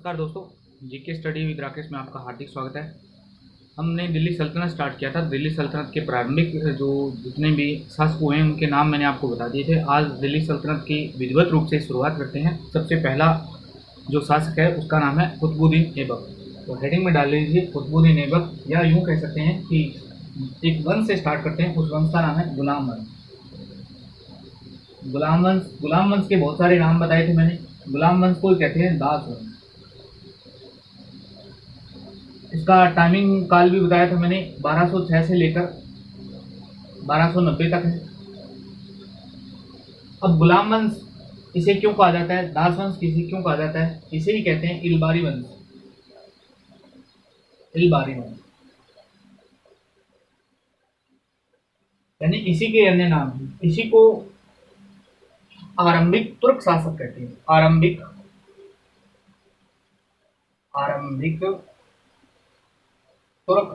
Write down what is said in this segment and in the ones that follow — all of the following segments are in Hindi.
नमस्कार दोस्तों, जीके स्टडी विद राकेश में आपका हार्दिक स्वागत है। हमने दिल्ली सल्तनत स्टार्ट किया था। दिल्ली सल्तनत के प्रारंभिक जो जितने भी शासक हुए हैं उनके नाम मैंने आपको बता दिए थे। आज दिल्ली सल्तनत की विधिवत रूप से शुरुआत करते हैं। सबसे पहला जो शासक है उसका नाम है कुतुबुद्दीन ऐबक। तो हेडिंग में डाल लीजिए कुतुबुद्दीन ऐबक, या यूँ कह सकते हैं कि एक वंश से स्टार्ट करते हैं। उस वंश का नाम है गुलाम वंश। गुलाम वंश के बहुत सारे नाम बताए थे मैंने। गुलाम वंश को कहते हैं दास वंश। इसका टाइमिंग काल भी बताया था मैंने, 1206 से लेकर 1290 तक है। अब गुलाम वंश इसे क्यों कहा जाता है, दास वंश इसे क्यों कहा जाता है, इसे ही कहते हैं इलबारी वंश। इलबारी वंश यानी इसी के अन्य नाम हैं। इसी को आरंभिक तुर्क शासक कहते हैं। आरंभिक तुर्क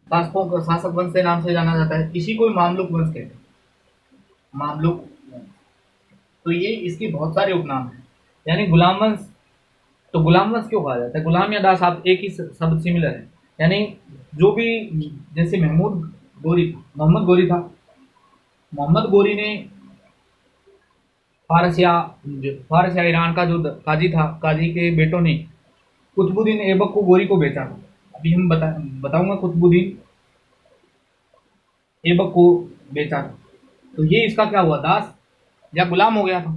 शासकों को शासक वंश के नाम से जाना जाता है। इसी को मामलुक वंश कहते हैं। मामलुक वंश। तो ये इसके बहुत सारे उपनाम हैं। यानी गुलाम वंश, तो गुलाम वंश क्यों कहा जाता है? गुलाम या दास आप एक ही शब्द सिमिलर है। यानी जो भी, जैसे मोहम्मद मोहम्मद गोरी ने फारस या ईरान का जो काजी था, काजी के बेटों ने कुतुबुद्दीन ऐबक को गोरी को बेचा था। अभी हम बताऊंगा कुतुबुद्दीन ऐबक को बेचा था। तो ये इसका क्या हुआ, दास या गुलाम हो गया था।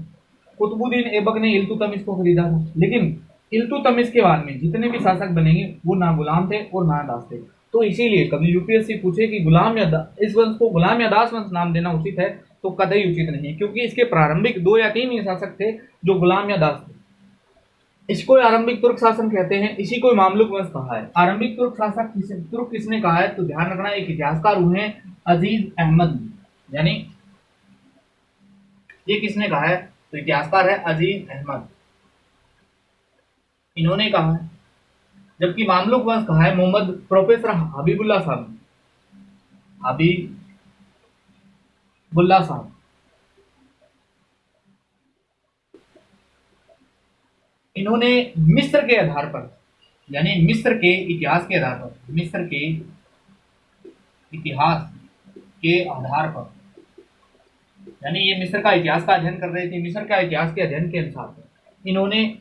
कुतुबुद्दीन ऐबक ने इल्तुतमिश को खरीदा था, लेकिन इल्तुतमिश के बाद में जितने भी शासक बनेंगे वो ना गुलाम थे और ना दास थे। तो इसीलिए कभी यूपीएससी पूछे कि गुलाम या इस वंश को गुलाम या दास वंश नाम देना उचित है, तो कतई उचित नहीं है, क्योंकि इसके प्रारंभिक 2 या 3 ही शासक थे जो गुलाम या दास थे। इसको आरंभिक तुर्क शासन कहते हैं। इसी को मामलुक वंश कहा है। आरंभिक तुर्क शासक तुर्क किसने कहा है, तो ध्यान रखना, एक इतिहासकार हुए अजीज अहमद। यानी ये किसने कहा है, तो इतिहासकार है अजीज अहमद, इन्होंने कहा है। जबकि मामलुक वंश कहा है मोहम्मद प्रोफेसर हबीबुल्लाह साहब। हबीबुल्लाह साहब इन्होंने मिस्र के आधार पर, यानी मिस्र के इतिहास के आधार पर, मिस्र के इतिहास के आधार पर, यानी ये मिस्र का इतिहास का अध्ययन कर रहे थे। मिस्र का इतिहास के अध्ययन के अनुसार इन्होंने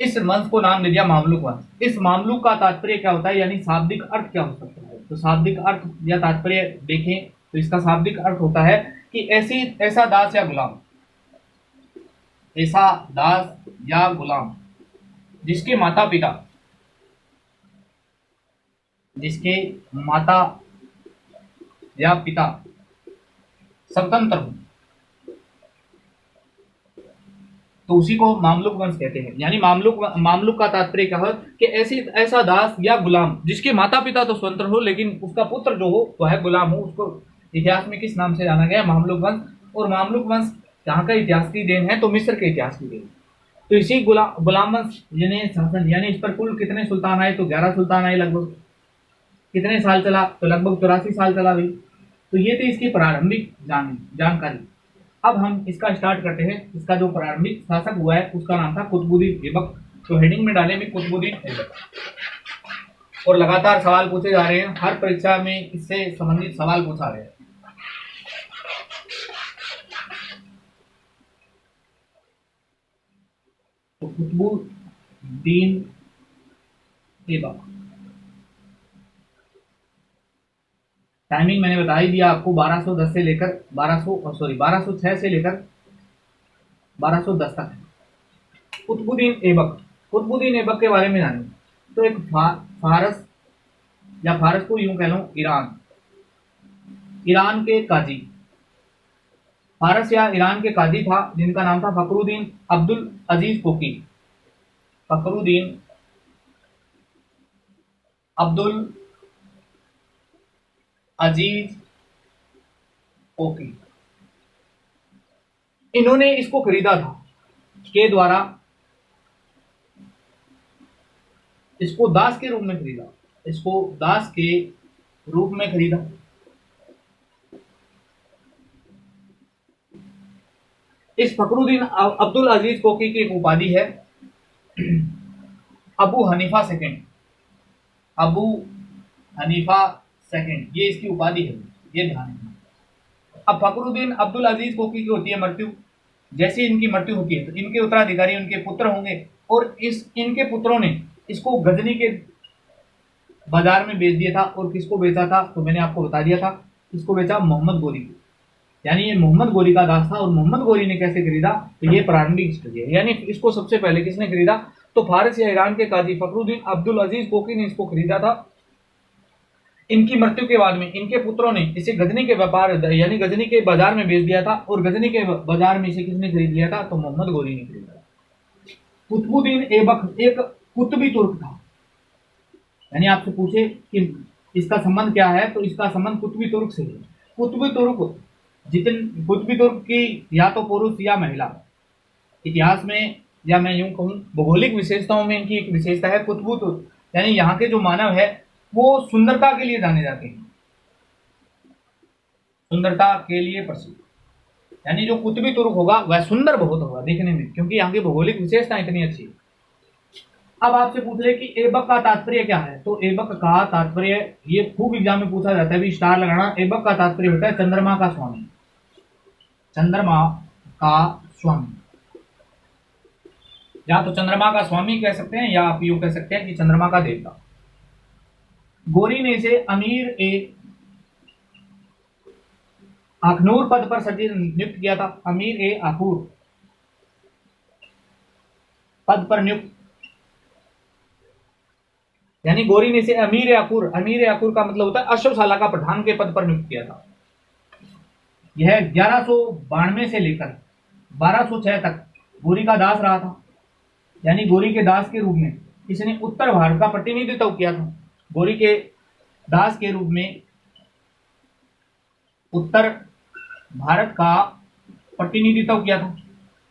इस वंश को नाम दे दिया मामलुक वंश। इस मामलुक का तात्पर्य क्या होता है, यानी शाब्दिक अर्थ क्या हो सकता है? तो शाब्दिक अर्थ या तात्पर्य देखें तो इसका शाब्दिक अर्थ होता है कि ऐसा दास या गुलाम, ऐसा दास या गुलाम जिसके माता या पिता स्वतंत्र हो, तो उसी को मामलुक वंश कहते हैं। यानी मामलुक का तात्पर्य क्या है कि ऐसा दास या गुलाम जिसके माता पिता तो स्वतंत्र हो, लेकिन उसका पुत्र जो हो वह है गुलाम हो। उसको इतिहास में किस नाम से जाना गया, मामलुक वंश। और मामलुक वंश जहाँ का इतिहास की देन है, तो मिस्र के इतिहास की देन। तो इसी गुलाम वंश जिन्हें शासन, यानी इस पर कुल कितने सुल्तान आए, तो 11 सुल्तान आए। लगभग कितने साल चला, तो लगभग 84 साल चला भाई। तो ये थी इसकी प्रारंभिक जानकारी। अब हम इसका स्टार्ट करते हैं। इसका जो प्रारंभिक शासक हुआ है उसका नाम था कुतुबुद्दीन ऐबक। तो हेडिंग में डालेंगे कुतुबुद्दीन ऐबक। और लगातार सवाल पूछे जा रहे हैं, हर परीक्षा में इससे संबंधित सवाल पूछा रहे हैं। तो कुतुबुद्दीन ऐबक, टाइमिंग मैंने बता ही दिया आपको, 1206 से लेकर 1206 से लेकर 1210 तक है। कुतुबुद्दीन ऐबक के बारे में जानें। तो एक फारस को यूं कह लो ईरान के काजी, फारस या ईरान के काजी था जिनका नाम था फखरुद्दीन अब्दुल अजीज कोकी। फखरुद्दीन अब्दुल अजीज कोकी, इन्होंने इसको खरीदा था के द्वारा, इसको दास के रूप में खरीदा, इस फखरुद्दीन अब्दुल अजीज कोकी की एक उपाधि है Abu Hanifa second. Abu Hanifa second, ये इसकी उपाधि है, ये ध्यान रखना। अब फखरुद्दीन अब्दुल अजीज कोकी की होती है मृत्यु। जैसे इनकी मृत्यु होती है तो इनके उत्तराधिकारी उनके पुत्र होंगे, और इनके पुत्रों ने इसको गजनी के बाजार में बेच दिया था। और किसको बेचा था, तो मैंने आपको बता दिया था, इसको बेचा मोहम्मद गोरी को। यानी ये मोहम्मद गोरी का दास था। और मोहम्मद गोरी ने कैसे खरीदा, तो ये प्रारंभिक स्टडी है। यानी इसको सबसे पहले किसने खरीदा, तो फारस या ईरान के काजी फखरुद्दीन अब्दुल अजीज कोकी ने इसको खरीदा था। इनकी मृत्यु के बाद में इनके पुत्रों ने इसे गजनी के व्यापार यानी गजनी के बाजार में बेच दिया था। और गजनी के बाजार में इसे किसने खरीद लिया था, तो मोहम्मद गोरी ने खरीदा। कुतुबुद्दीन ऐबक एक कुतुबी तुर्क था। यानी आपसे पूछे कि इसका संबंध क्या है, तो इसका संबंध कुतुबी तुर्क से है। कुतुबी तुर्क कुतुबी तुर्क की या तो पुरुष या महिला, इतिहास में या मैं यूं कहूं भौगोलिक विशेषताओं में इनकी एक विशेषता है कुतुबी तुर्क। यानी यहाँ के जो मानव है वो सुंदरता के लिए जाने जाते हैं, सुंदरता के लिए प्रसिद्ध। यानी जो कुतुबी तुर्क होगा वह सुंदर बहुत होगा देखने में, क्योंकि यहाँ की भौगोलिक विशेषता इतनी अच्छी है। अब आपसे पूछ ले कि ऐबक का तात्पर्य क्या है, तो ऐबक का तात्पर्य, ये खूब एग्जाम में पूछा जाता है, भी स्टार लगाना। ऐबक का तात्पर्य होता है चंद्रमा का स्वामी, चंद्रमा का स्वामी। या तो चंद्रमा का स्वामी कह सकते हैं, या आप यूं कह सकते हैं कि चंद्रमा का देवता। गोरी ने इसे अमीर ए अखनूर पद पर सचिव नियुक्त किया था। अमीर ए आखूर पद पर नियुक्त, यानी गोरी ने इसे अमीर ए आखूर का मतलब होता है अश्वशाला का प्रधान के पद पर नियुक्त किया था। यह 1192 से लेकर 1206 तक गोरी का दास रहा था। यानी गोरी के दास के रूप में इसने उत्तर भारत का प्रतिनिधित्व किया था। गोरी के दास के रूप में उत्तर भारत का प्रतिनिधित्व किया था।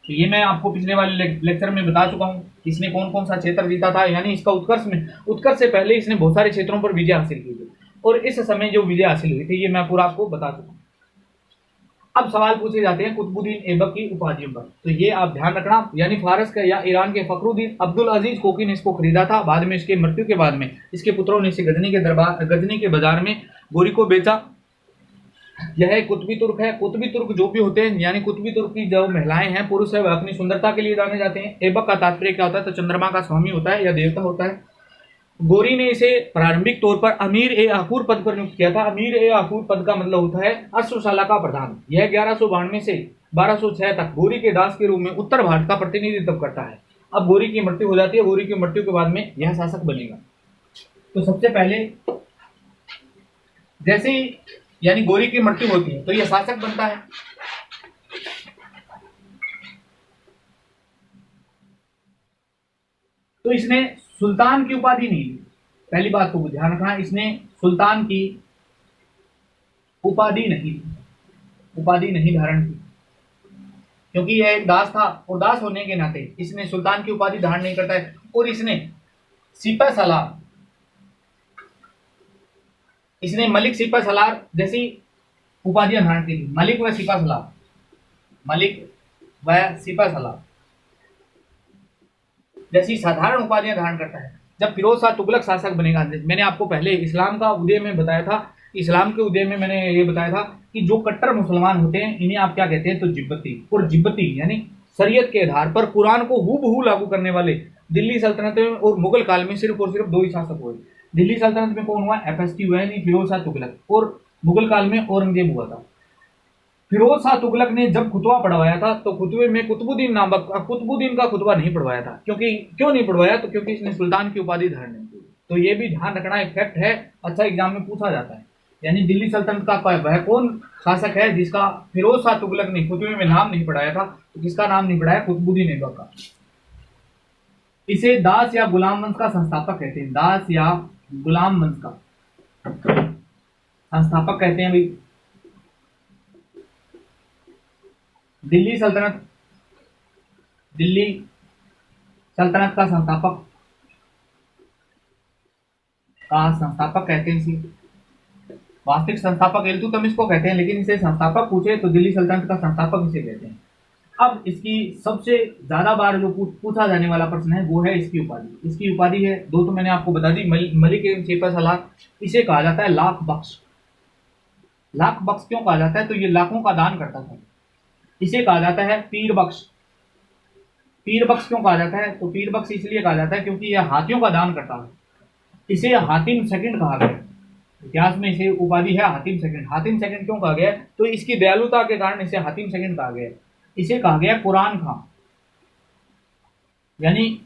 तो ये मैं आपको पिछले वाले लेक्चर में बता चुका हूं, इसने कौन कौन सा क्षेत्र जीता था। यानी इसका उत्कर्ष से पहले इसने बहुत सारे क्षेत्रों पर विजय हासिल की थी, और इस समय जो विजय हासिल हुई थी ये मैं पूरा आपको बता चुका हूं। अब सवाल पूछे जाते हैं कुतुबुद्दीन ऐबक की उपाधियों पर, तो ये आप ध्यान रखना। यानी फारस के या ईरान के फखरुद्दीन अब्दुल अजीज कोकी ने इसको खरीदा था। बाद में इसके मृत्यु के बाद में इसके पुत्रों ने इसे गजनी के बाजार में गोरी को बेचा। यह कुतुबी तुर्क है। कुतुबी तुर्क जो भी होते हैं, यानी कुतुबी तुर्क की जो महिलाएं हैं, पुरुष है, वह अपनी सुंदरता के लिए जाने जाते हैं। ऐबक का तात्पर्य क्या होता है, तो चंद्रमा का स्वामी होता है या देवता होता है। गोरी ने इसे प्रारंभिक तौर पर अमीर ए आखूर पद पर नियुक्त किया था। अमीर ए आखूर पद का मतलब होता है अश्वशाला का प्रधान। यह 1192 से 1206 तक गोरी के दास के रूप में उत्तर भारत का प्रतिनिधित्व करता है। अब गोरी की मृत्यु हो जाती है। गोरी की मृत्यु के बाद में यह शासक बनेगा। तो सबसे पहले जैसे ही यानी गोरी की मृत्यु होती है तो यह शासक बनता है। तो इसने सुल्तान की उपाधि नहीं ली। पहली बात को ध्यान रखना, इसने सुल्तान की उपाधि नहीं धारण की, क्योंकि यह एक दास था और दास होने के नाते इसने सुल्तान की उपाधि धारण नहीं करता है। और इसने सिपह सलार, इसने मलिक सिपह सलार जैसी उपाधियां धारण की थी। मलिक व सिपह सलार, मलिक व सिपह सलार जैसी साधारण उपाधियां धारण करता है। जब फिरोज शाह तुगलक शासक बनेगा, मैंने आपको पहले इस्लाम का उदय में बताया था, इस्लाम के उदय में मैंने ये बताया था कि जो कट्टर मुसलमान होते हैं इन्हें आप क्या कहते हैं, तो जिब्बती। और जिब्बती यानी शरीयत के आधार पर कुरान को हूबहू लागू करने वाले दिल्ली सल्तनत में और मुगल काल में सिर्फ और सिर्फ दो ही शासक हुए। दिल्ली सल्तनत में कौन हुआ, FST हुआ है, फिरोज शाह तुगलक, और मुगल काल में औरंगजेब हुआ था। फिरोज शाह तुगलक ने जब खुतबा पढ़वाया था तो खुतबे में कुतुबुद्दीन का खुतबा नहीं पढ़वाया था। क्यों नहीं पढ़वाया, तो क्योंकि इसने सुल्तान की उपाधि धारण नहीं की। तो ये भी ध्यान रखना, एक फैक्ट है, अच्छा एग्जाम में पूछा जाता है। यानी दिल्ली सल्तनत का वह कौन शासक है जिसका फिरोज शाह तुगलक ने खुतबे में नाम नहीं पढ़ाया था, तो किसका नाम नहीं पढ़ाया, कुतुबुद्दीन ऐबक का। इसे दास या गुलाम वंश का संस्थापक कहते हैं। दास या गुलाम वंश का संस्थापक कहते हैं भाई। दिल्ली सल्तनत का संस्थापक कहते हैं इसे। वास्तविक संस्थापक इल्तुतमिश को कहते हैं, लेकिन इसे संस्थापक पूछे तो दिल्ली सल्तनत का संस्थापक इसे कहते हैं। अब इसकी सबसे ज्यादा बार जो पूछा जाने वाला प्रश्न है वो है इसकी उपाधि। इसकी उपाधि है, दो तो मैंने आपको बता दी, मलिक एवं सलार। इसे कहा जाता है लाख बख्श। लाख बख्श क्यों कहा जाता है? तो ये लाखों का दान करता था। इसे कहा जाता है पीर बख्श। पीर बख्श क्यों कहा जाता है? तो पीर बख्श इसलिए कहा जाता है क्योंकि यह हाथियों का दान करता है। इसे हातिम सेकंड कहा गया। इतिहास में इसे उपाधि है हातिम सेकंड। हातिम सेकंड क्यों कहा गया? तो इसकी दयालुता के कारण इसे हातिम सेकंड कहा गया। इसे कहा गया कुरान खां, यानी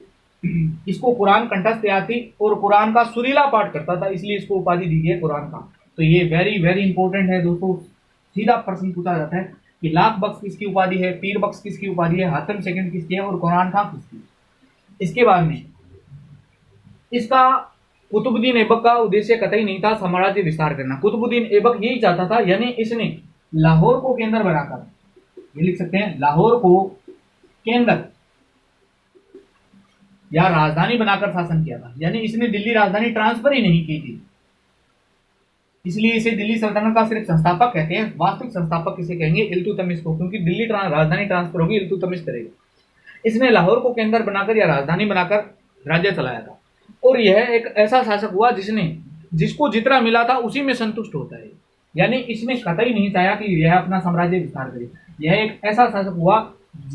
इसको कुरान कंठस्थ याद थी और कुरान का सुरीला पाठ करता था, इसलिए इसको उपाधि दी गई है कुरान खां। तो ये वेरी वेरी इंपॉर्टेंट है दोस्तों। सीधा प्रश्न पूछा जाता है कि लाख बख्श किसकी उपाधि है, पीर बख्श किसकी उपाधि है, हातिम सेकंड किसकी है और कुरान खां किसकी। इसके बाद में इसका कुतुबुद्दीन ऐबक का उद्देश्य कतई नहीं था साम्राज्य विस्तार करना। कुतुबुद्दीन ऐबक यही चाहता था, यानी इसने लाहौर को केंद्र बनाकर, ये लिख सकते हैं, लाहौर को केंद्र या राजधानी बनाकर शासन किया था। यानी इसने दिल्ली राजधानी ट्रांसफर ही नहीं की थी, इसलिए इसे दिल्ली सल्तनत का सिर्फ संस्थापक कहते हैं। वास्तविक संस्थापक इसे कहेंगे इल्तुतमिश को, क्योंकि दिल्ली राजधानी ट्रांसफर होगी, इल्तुतमिश करेगा। इसने लाहौर को केंद्र बनाकर या राजधानी बनाकर राज्य चलाया था, और यह एक ऐसा शासक हुआ जिसको जितना मिला था उसी में संतुष्ट होता है। यानी इसने कतई नहीं चाहा कि यह अपना साम्राज्य विस्तार करे। यह एक ऐसा शासक हुआ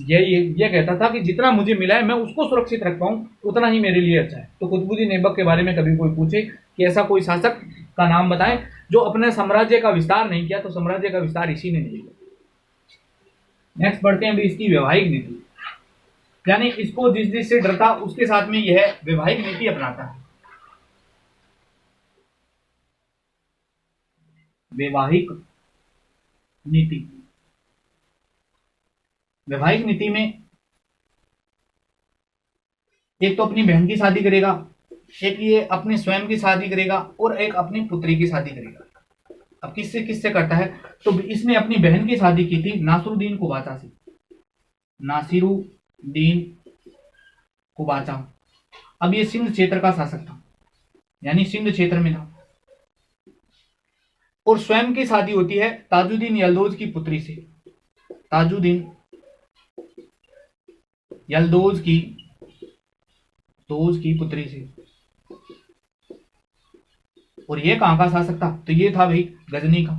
यह कहता था कि जितना मुझे मिला है मैं उसको सुरक्षित रख पाऊं उतना ही मेरे लिए अच्छा है। तो कुतुबुद्दीन ऐबक के बारे में कभी कोई पूछे कि ऐसा कोई शासक का नाम बताएं जो अपने साम्राज्य का विस्तार नहीं किया, तो साम्राज्य का विस्तार इसी ने नहीं किया। नेक्स्ट बढ़ते हैं अभी इसकी वैवाहिक नीति, यानी इसको जिससे डरता उसके साथ में यह वैवाहिक नीति अपनाता है। वैवाहिक नीति, वैवाहिक नीति में एक तो अपनी बहन की शादी करेगा, एक ये अपने स्वयं की शादी करेगा और एक अपनी पुत्री की शादी करेगा। अब किससे किससे करता है? तो इसने अपनी बहन की शादी की थी नासिरुद्दीन कुबाचा से। नासिरुद्दीन कुबाचा, अब ये सिंध क्षेत्र का शासक था, यानी सिंध क्षेत्र में था। और स्वयं की शादी होती है ताजुद्दीन यल्दौज की पुत्री से। ताजुद्दीन यल्दौज की पुत्री से। और ये कहां का शासक था? तो ये था भाई गजनी का।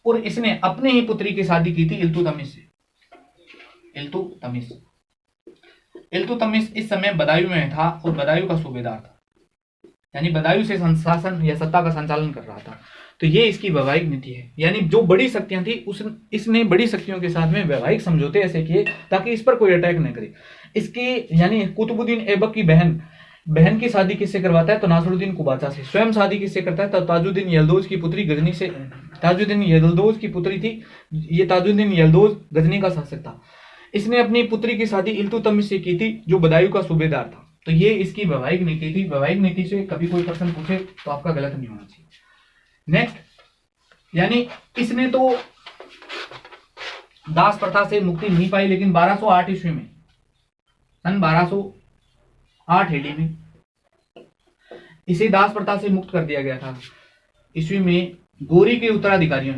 और इसने अपने ही पुत्री की शादी की थी इल्तुतमिश से। इल्तुतमिश इस समय बदायूं में था और बदायूं का सूबेदार था, यानी बदायूं से शासन या सत्ता का संचालन कर रहा था। तो ये इसकी वैवाहिक नीति है, यानी जो बड़ी शक्तियां थी इसने बड़ी शक्तियों के साथ में वैवाहिक समझौते ऐसे किए ताकि इस पर कोई अटैक न करे। इसकी यानी कुतुबुद्दीन ऐबक की बहन की शादी किससे करवाता है? तो नासिरुद्दीन कुबाचा से। स्वयं शादी किससे करता है? तो ताजुद्दीन यल्दौज की पुत्री गजनी से। ताजुद्दीन यल्दौज की पुत्री थी ये। ताजुद्दीन यल्दौज गजनी का शासक था। इसने अपनी पुत्री की शादी इल्तुतमिश से की थी जो बदायूं का सूबेदार था। तो ये इसकी वैवाहिक नीति थी। वैवाहिक नीति से कभी कोई प्रश्न पूछे तो आपका गलत नहीं होना चाहिए। नेक्स्ट, यानी इसने तो दास प्रथा से मुक्ति नहीं पाई, लेकिन 1208 ईस्वी में, सन 1208 एडी में इसे दास प्रथा से मुक्त कर दिया गया था। ईस्वी में गोरी के उत्तराधिकारियों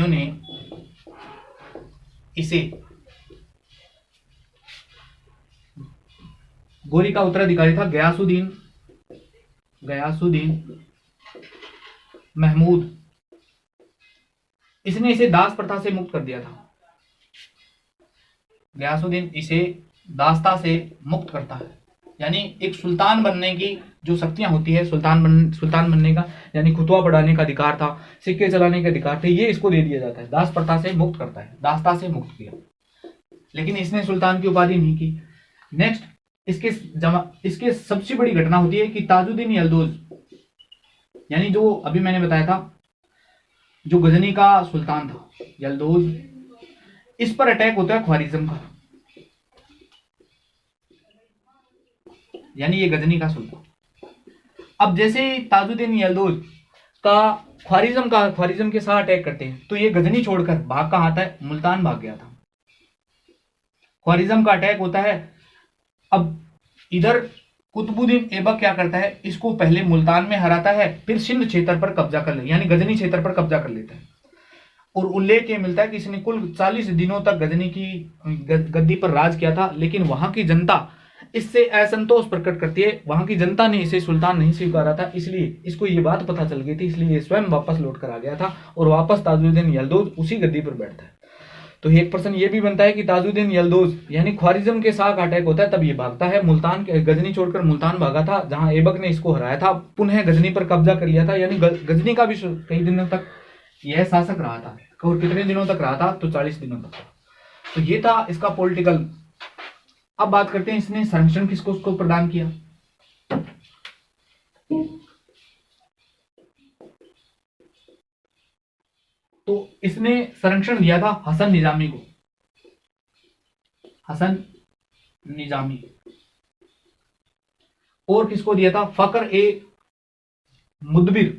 ने इसे, गोरी का उत्तराधिकारी था गयासुद्दीन महमूद। इसने इसे दास प्रथा से मुक्त कर दिया था। गयासुद्दीन इसे दासता से मुक्त करता है, यानी एक सुल्तान बनने की जो शक्तियां होती है, सुल्तान बनने का, यानी खुतवा पढ़ाने का अधिकार था, सिक्के चलाने के अधिकार थे, ये इसको दे दिया जाता है। दास प्रथा से मुक्त करता है, दासता से मुक्त किया, लेकिन इसने सुल्तान की उपाधि नहीं की। नेक्स्ट, इसके सबसे बड़ी घटना होती है कि ताजुद्दीन यल्दौज, यानी जो अभी मैंने बताया था जो गजनी का सुल्तान था यल्दौज, इस पर अटैक होता है ख्वारिज्म का, यानी ये गजनी का सुल्तान। अब जैसे ही ताजुद्दीन यल्दौज का ख्वारिज्म के साथ अटैक करते हैं तो ये गजनी छोड़कर भाग कहां आता है? मुल्तान भाग गया था। ख्वारिज्म का अटैक होता है। अब इधर कुतुबुद्दीन ऐबक क्या करता है, इसको पहले मुल्तान में हराता है, फिर सिंध क्षेत्र पर कब्जा कर ले, यानी गजनी क्षेत्र पर कब्जा कर लेता है। और उल्लेख ये मिलता है कि इसने कुल 40 दिनों तक गजनी की गद्दी पर राज किया था, लेकिन वहां की जनता इससे असंतोष प्रकट करती है। वहां की जनता ने इसे सुल्तान नहीं स्वीकारा था, इसलिए इसको ये बात पता चल गई थी, इसलिए ये स्वयं वापस लौट कर आ गया था और वापस ताजुद्दीन यलदौज उसी गद्दी पर बैठता है। तो एक प्रश्न ये भी बनता है कि ताजुद्दीन यलदौज यानी ख्वारिज्म के साथ अटैक होता है, तब ये भागता है मुल्तान, गजनी छोड़कर मुल्तान भागा था, जहां ऐबक ने इसको हराया था, पुनः गजनी पर कब्जा कर लिया था, यानी गजनी का भी कई दिनों तक यह शासक रहा था। और कितने दिनों तक रहा था, तो 40 दिनों तक। तो ये था इसका पॉलिटिकल। अब बात करते हैं इसने संरक्षण किसको उसको प्रदान किया। तो इसने संरक्षण दिया था हसन निजामी को, हसन निजामी। और किसको दिया था, फकर ए मुदबिर,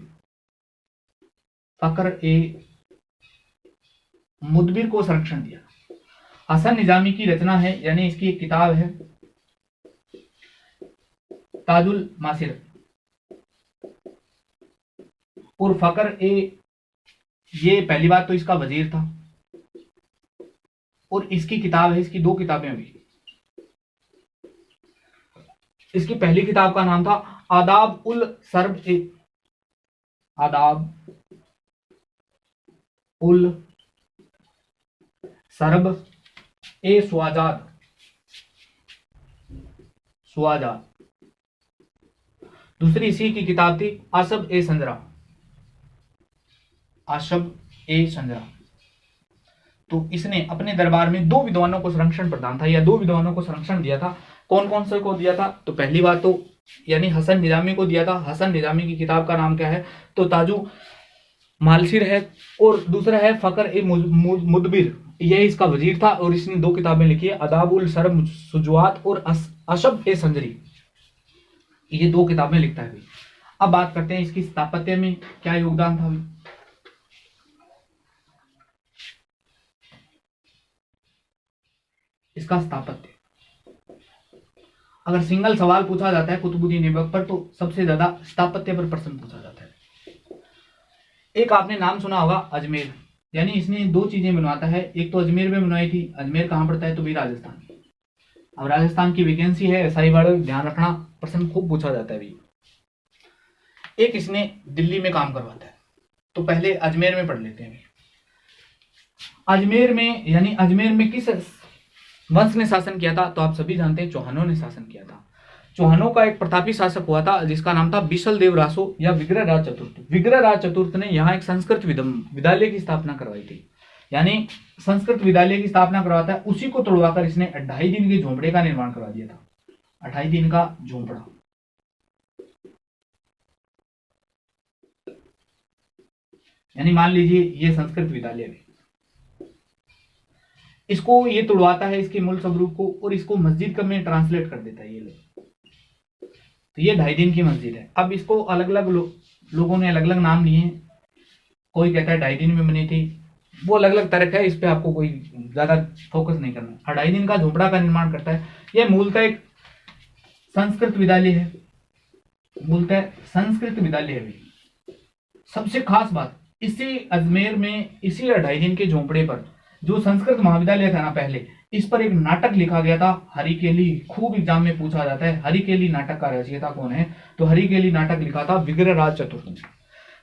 फकर ए मुदबिर को संरक्षण दिया। हसन निजामी की रचना है, यानी इसकी एक किताब है ताजुल मासिर। और फकर ए, ये पहली बात तो इसका वजीर था, और इसकी किताब है, इसकी 2 किताबें हुई। इसकी पहली किताब का नाम था आदाब उल सर्ब ए, आदाब उल सर्ब ए स्वाजाद, स्वाजाद। दूसरी इसी की किताब थी आशब ए संजरा, आशब ए संजरा। तो इसने अपने दरबार में 2 विद्वानों को संरक्षण प्रदान था, या 2 विद्वानों को संरक्षण दिया था। कौन कौन से को दिया था, तो पहली बात तो यानी हसन निजामी को दिया था। हसन निजामी की किताब का नाम क्या है, तो ताजु मालसिर है। और दूसरा है फकर ए मुदबिर, यह इसका वजीर था, और इसने 2 किताबें लिखी है, अदाबुल सरब सुजुआत और अशब ए संजरी, ये 2 किताबें लिखता है। अब बात करते हैं इसकी स्थापत्य में क्या योगदान था। इसका स्थापत्य, अगर सिंगल सवाल पूछा जाता है कुतुबुद्दीन ऐबक पर, तो सबसे ज्यादा स्थापत्य पर प्रश्न पूछा जाता है। एक आपने नाम सुना होगा अजमेर, यानी इसने 2 चीजें बनवाता है। एक तो अजमेर में बनवाई थी, अजमेर कहां पड़ता है, तो भी राजस्थान। अब राजस्थान की वैकेंसी है, ऐसा ही बड़ा ध्यान रखना, प्रश्न खूब पूछा जाता है भी। एक इसने दिल्ली में काम करवाता है, तो पहले अजमेर में पढ़ लेते हैं। अजमेर में, यानी अजमेर में किस वंश ने शासन किया था, तो आप सभी जानते हैं चौहानों ने शासन किया था। चौहानों का एक प्रतापी शासक हुआ था जिसका नाम था बिशल देव रासो या विग्रह राज चतुर्थ। विग्रह राज चतुर्थ ने यहाँ एक संस्कृत विद्यालय की स्थापना करवाई थी, यानी संस्कृत विद्यालय की स्थापना करवाता है। उसी को तोड़वाकर इसने 28 दिन के झोंपड़े का निर्माण करवा दिया था, 28 दिन का झोंपड़ा। यानी मान लीजिए ये संस्कृत विद्यालय है, इसको ये तोड़वाता है, इसके मूल स्वरूप को, और इसको मस्जिद में ट्रांसलेट कर देता है ये लोग। तो ये 2.5 दिन की मस्जिद है। अब इसको अलग अलग लोगों ने अलग अलग नाम लिए हैं। कोई कहता है 2.5 दिन में बनी थी, वो अलग अलग तर्क है, इस पे आपको कोई ज्यादा फोकस नहीं करना। 2.5 दिन का झोपड़ा का निर्माण करता है। यह मूलतः एक संस्कृत विद्यालय है, मूलतः संस्कृत विद्यालय है। सबसे खास बात, इसी अजमेर में इसी 2.5 दिन के झोंपड़े पर जो संस्कृत महाविद्यालय था ना पहले, इस पर एक नाटक लिखा गया था, हरिकेली। खूब एग्जाम में पूछा जाता है हरिकेली नाटक का रचयिता कौन है, तो हरिकेली नाटक लिखा था विग्रह राज चतुर्थ ने।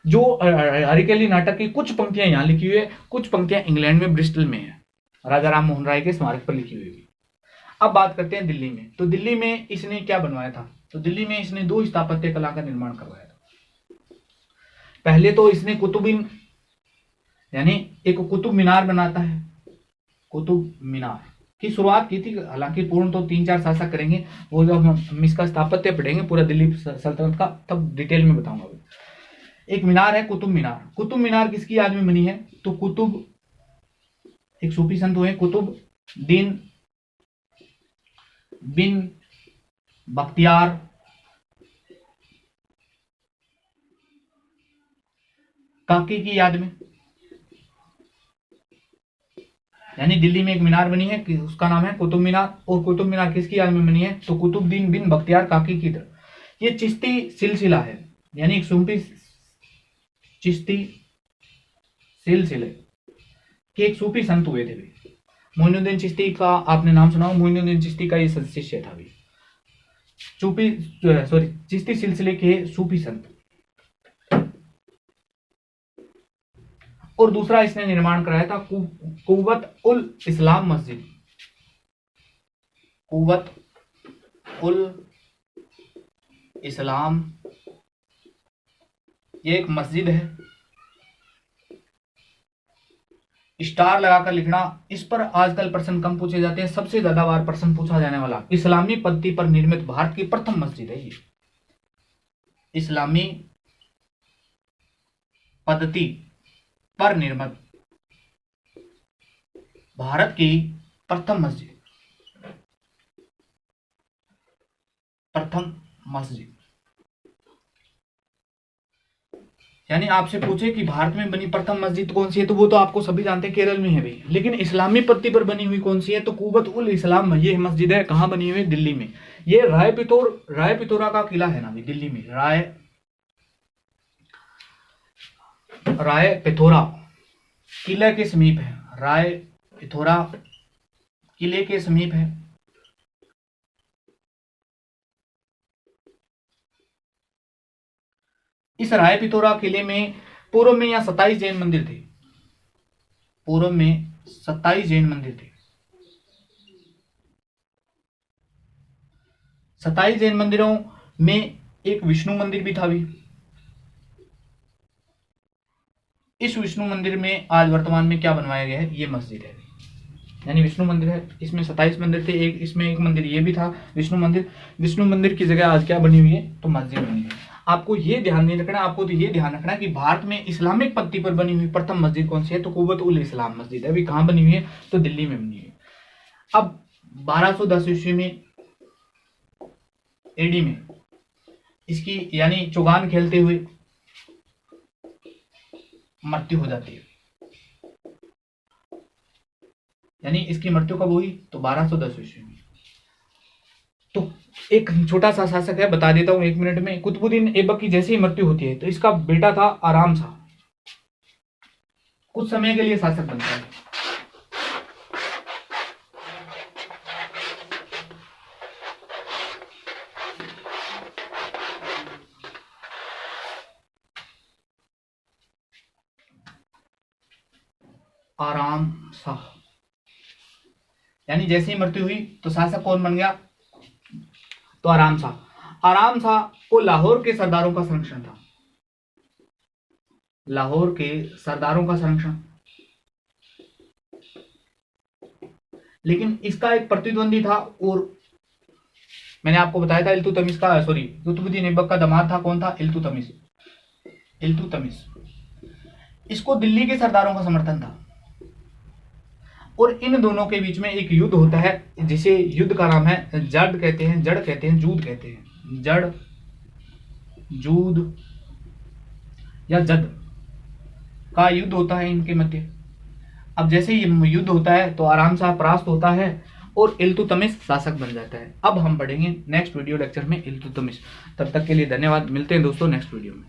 जो हरिकेली नाटक की कुछ पंक्तियां यहाँ लिखी हुई है, कुछ पंक्तियां इंग्लैंड में ब्रिस्टल में है, राजा राम मोहन राय के स्मारक पर लिखी हुई। अब बात करते हैं दिल्ली में। तो दिल्ली में इसने क्या बनवाया था, तो दिल्ली में इसने 2 स्थापत्य कला का निर्माण करवाया था। पहले तो इसने कुतुबिन यानी एक कुतुब मीनार बनाता है, कुतुब मीनार की शुरुआत की थी। हालांकि पूर्ण तो 3-4 शासक करेंगे, वो जब हम इसका स्थापत्य पढ़ेंगे पूरा दिल्ली सल्तनत का, तब डिटेल में बताऊंगा। एक मीनार है कुतुब मीनार। कुतुब मीनार किसकी याद में बनी है, तो कुतुब एक सूफी संत हुए कुतुब दिन बिन बख्तियार काकी की याद में। यानी दिल्ली में एक मीनार बनी है कि उसका नाम है कुतुब मीनार, और कुतुब मीनार किसकी याद में बनी है? तो कुतुबुद्दीन बिन बख्तियार काकी की तरफ। ये चिश्ती सिलसिला है, यानी एक सूफी चिश्ती सिलसिले के एक सूफी संत हुए थे भी। मोइनुद्दीन चिश्ती का आपने नाम सुना हो, मोइनुद्दीन चिश्ती का ये शिष्य था भी, चिश्ती सिलसिले के सूफी संत। और दूसरा इसने निर्माण कराया था कुव्वत उल इस्लाम मस्जिद। कुव्वत उल इस्लाम ये एक मस्जिद है। स्टार लगाकर लिखना, इस पर आजकल प्रश्न कम पूछे जाते हैं। सबसे ज्यादा बार प्रश्न पूछा जाने वाला, इस्लामी पद्धति पर निर्मित भारत की प्रथम मस्जिद है ये। इस्लामी पद्धति पर निर्मित भारत की प्रथम मस्जिद, प्रथम मस्जिद। यानी आपसे पूछे कि भारत में बनी प्रथम मस्जिद कौन सी है, तो वो तो आपको सभी जानते हैं केरल में है भी, लेकिन इस्लामी पद्धति पर बनी हुई कौन सी है? तो कुव्वत उल इस्लाम ये मस्जिद है। कहाँ बनी हुई है? दिल्ली में। ये राय पिथौरा का किला है ना भी, दिल्ली में राय पिथौरा किले के समीप है। राय पिथौरा किले के समीप है। इस राय पिथौरा किले में पूर्व में यहाँ 27 जैन मंदिर थे। पूर्व में 27 जैन मंदिर थे। 27 जैन मंदिरों में एक विष्णु मंदिर भी था भी। इस विष्णु मंदिर में आज वर्तमान में क्या बनवाया गया है? ये मस्जिद है, यानी विष्णु मंदिर है। इसमें 27 मंदिर थे, एक मंदिर ये भी था विष्णु मंदिर। विष्णु मंदिर की जगह आज क्या बनी हुई है? तो मस्जिद बनी है। आपको ये ध्यान नहीं रखना, आपको तो ये ध्यान रखना कि भारत में इस्लामिक पद्धति पर बनी हुई प्रथम मस्जिद कौन सी है? तो कुव्वत उल इस्लाम मस्जिद है। अभी कहाँ बनी हुई है? तो दिल्ली में बनी हुई है। अब 1210 ईस्वी में एडी में इसकी यानी चौगान खेलते हुए मृत्यु हो जाती है। यानी इसकी मृत्यु कब हुई? तो 1210 ईस्वी में। तो एक छोटा सा शासक है, बता देता हूं 1 मिनट में। कुतुबुद्दीन ऐबक की जैसे ही मृत्यु होती है तो इसका बेटा था आराम शाह, कुछ समय के लिए शासक बनता है। आराम शाह, यानी जैसे ही मृत्यु हुई तो शासक कौन बन गया? तो आराम शाह। आराम शाह को लाहौर के सरदारों का संरक्षण था। लाहौर के सरदारों का संरक्षण, लेकिन इसका एक प्रतिद्वंदी था। और मैंने आपको बताया था इल्तुतमिश का कुतुबुद्दीन ऐबक का दामाद था। कौन था? इल्तुतमिश। इसको दिल्ली के सरदारों का समर्थन था। और इन दोनों के बीच में एक युद्ध होता है, जिसे युद्ध का नाम है जड़ कहते हैं, जूद कहते हैं। जड़, जूद या जद का युद्ध होता है इनके मध्य। अब जैसे ही युद्ध होता है तो आराम शाह परास्त होता है और इल्तुतमिश शासक बन जाता है। अब हम पढ़ेंगे नेक्स्ट वीडियो लेक्चर में इल्तुतमिश। तब तक के लिए धन्यवाद। मिलते हैं दोस्तों नेक्स्ट वीडियो में।